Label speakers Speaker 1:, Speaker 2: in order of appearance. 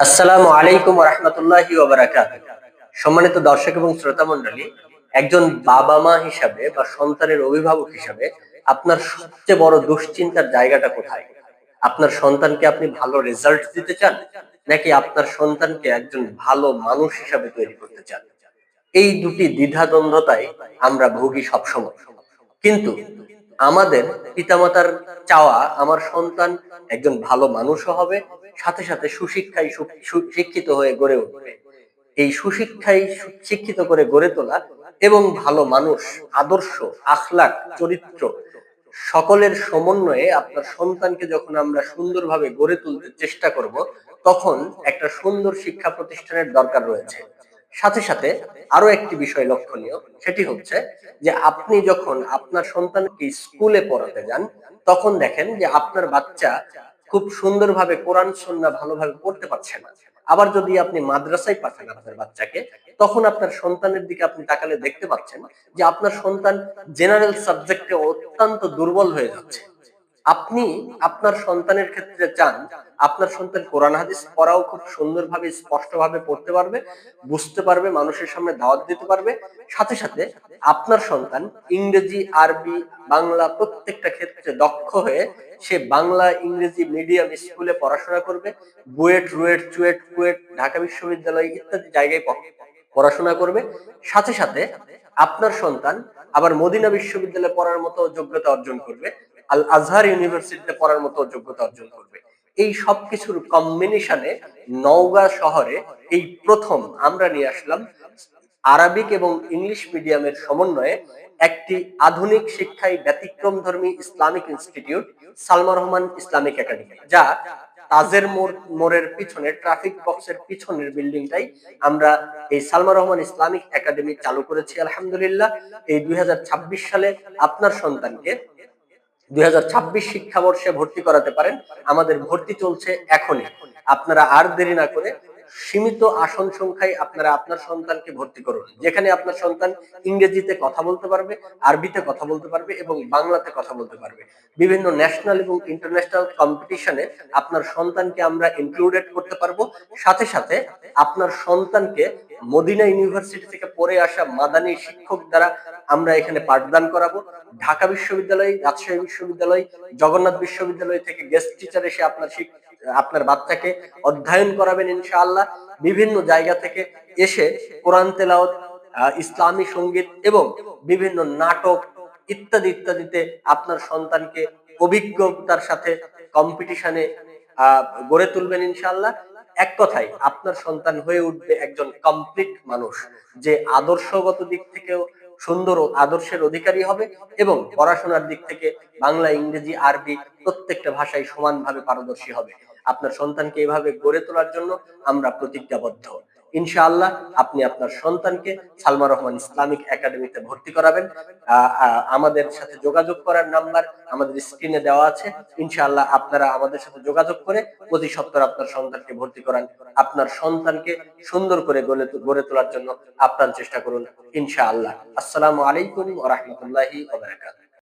Speaker 1: আসসালামু আলাইকুম ওয়া রাহমাতুল্লাহি ওয়া বারাকাতুহু। সম্মানিত দর্শক এবং শ্রোতা মণ্ডলী, একজন বাবা-মা হিসাবে বা সন্তানের অভিভাবক হিসাবে আপনার সবচেয়ে বড় দুশ্চিন্তার জায়গাটা কোথায়? আপনার সন্তানকে আপনি ভালো রেজাল্ট দিতে চান? নাকি আপনার সন্তানকে একজন ভালো মানুষ হিসাবে তৈরি করতে চান? এই দুটি দ্বিধাদ্বন্দ্বতায় আমরা ভুগি সবসময়। কিন্তু আমাদের পিতামাতার চাওয়া আমার সন্তান একজন ভালো মানুষও হবে, সাথে সাথে সুশিক্ষায় শিক্ষিত হয়ে গড়ে উঠবে। এই সুশিক্ষায় শিক্ষিত করে গড়ে তোলা এবং ভালো মানুষ, আদর্শ, আখলাক, চরিত্র সকলের সমন্বয়ে আপনার সন্তানকে যখন আমরা সুন্দরভাবে গড়ে তুলতে চেষ্টা করব, তখন একটা সুন্দর শিক্ষা প্রতিষ্ঠানের দরকার রয়েছে। সাথে সাথে আরো একটি বিষয় লক্ষণীয়, সেটি হচ্ছে যে আপনি যখন আপনার সন্তানকে স্কুলে পড়াতে যান, তখন দেখেন যে আপনার বাচ্চা খুব সুন্দরভাবে কোরআন সুন্নাহ ভালোভাবে পড়তে পারছে না। আবার যদি আপনি মাদ্রাসায় পাঠান আপনার বাচ্চাকে, তখন আপনার সন্তানের দিকে আপনি তাকালে দেখতে পাচ্ছেন যে আপনার সন্তান জেনারেল সাবজেক্টে অত্যন্ত দুর্বল হয়ে যাচ্ছে। আপনি আপনার সন্তানের ক্ষেত্রে চান আপনার সন্তান কোরআন হাদিস পড়াও খুব সুন্দরভাবে স্পষ্টভাবে পড়তে পারবে, বুঝতে পারবে, মানুষের সামনে দাওয়াত দিতে পারবে। সাথে সাথে আপনার সন্তান ইংরেজি, আরবি, বাংলা প্রত্যেকটা ক্ষেত্রে দক্ষ হয়ে সে বাংলা, ইংরেজি মিডিয়াম স্কুলে পড়াশোনা করবে, বুয়েট, রুয়েট, চুয়েট, কুয়েট, ঢাকা বিশ্ববিদ্যালয় ইত্যাদি জায়গায় পড়াশোনা করবে। সাথে সাথে আপনার সন্তান আবার মদিনা বিশ্ববিদ্যালয়ে পড়ার মতো যোগ্যতা অর্জন করবে, আল আজহার ইউনিভার্সিটিতে পড়ার মতো যোগ্যতা অর্জন করবে। এই সবকিছুর কম্বিনেশনে নওগাঁ শহরে এই প্রথম আমরা নিয়ে আসলাম আরবিক এবং ইংলিশ মিডিয়ামের সমন্বয়ে একটি আধুনিক শিক্ষায় ব্যতিক্রমধর্মী Islamic institute, Salma Rahman Islamic academy, যা তাজের মোড়ের পিছনে ট্রাফিক বক্সের পিছনের বিল্ডিংটাই আমরা এই সালমা রহমান ইসলামিক একাডেমি চালু করেছি আলহামদুলিল্লাহ। এই 2026 সালে আপনার সন্তানকে 2026 শিক্ষাবর্ষে ভর্তি করাতে পারেন। আমাদের ভর্তি চলছে এখনই। আপনারা আর দেরি না করে সীমিত আসন সংখ্যায় আপনারা আপনার সন্তানকে ভর্তি করুন, যেখানে আপনার সন্তান ইংরেজিতে কথা বলতে পারবে, আরবিতে কথা বলতে পারবে এবং বাংলাতে কথা বলতে পারবে। বিভিন্ন ন্যাশনাল এবং ইন্টারন্যাশনাল কম্পিটিশনে আপনার সন্তানকে আমরা ইনক্লুডেড করতে পারবো। সাথে সাথে আপনার সন্তানকে মদিনা ইউনিভার্সিটি থেকে পড়ে আসা মাদানী শিক্ষক দ্বারা আমরা এখানে পাঠদান করাবো। ঢাকা বিশ্ববিদ্যালয়, রাজশাহী বিশ্ববিদ্যালয়, জগন্নাথ বিশ্ববিদ্যালয় থেকে গেস্ট টিচার এসে আপনার বাচ্চাকে অধ্যয়ন করাবেন ইনশাআল্লাহ। বিভিন্ন জায়গা থেকে এসে কোরআন তেলাওয়াত, ইসলামী সঙ্গীত এবং বিভিন্ন নাটক ইত্যাদি ইত্যাদিতে আপনার সন্তানকে অভিজ্ঞতার সাথে কম্পিটিশনে গড়ে তুলবেন ইনশাআল্লাহ। এক কথায় আপনার সন্তান হয়ে উঠবে একজন কমপ্লিট মানুষ, যে আদর্শগত দিক থেকেও সুন্দর আদর্শের অধিকারী হবে এবং পড়াশোনার দিক থেকে বাংলা, ইংরেজি, আরবি প্রত্যেকটা ভাষায় সমানভাবে পারদর্শী হবে। আপনার সন্তানকে এভাবে গড়ে তোলার জন্য আমরা প্রতিজ্ঞাবদ্ধ। ইনশাআল্লাহ আপনি আপনার সন্তানকে সালমা রহমান ইসলামিক একাডেমিতে ভর্তি করাবেন। আমাদের সাথে যোগাযোগ করার নাম্বার আমাদের স্ক্রিনে দেওয়া আছে। ইনশাআল্লাহ আপনারা আমাদের সাথে যোগাযোগ করে প্রতি সপ্তাহে আপনার সন্তানকে ভর্তি করান। আপনার সন্তানকে সুন্দর করে গড়ে তোলার জন্য আপ্রাণ চেষ্টা করুন ইনশাআল্লাহ। আসসালামু আলাইকুম ওয়া রাহমাতুল্লাহি ওয়া বারাকাতুহু।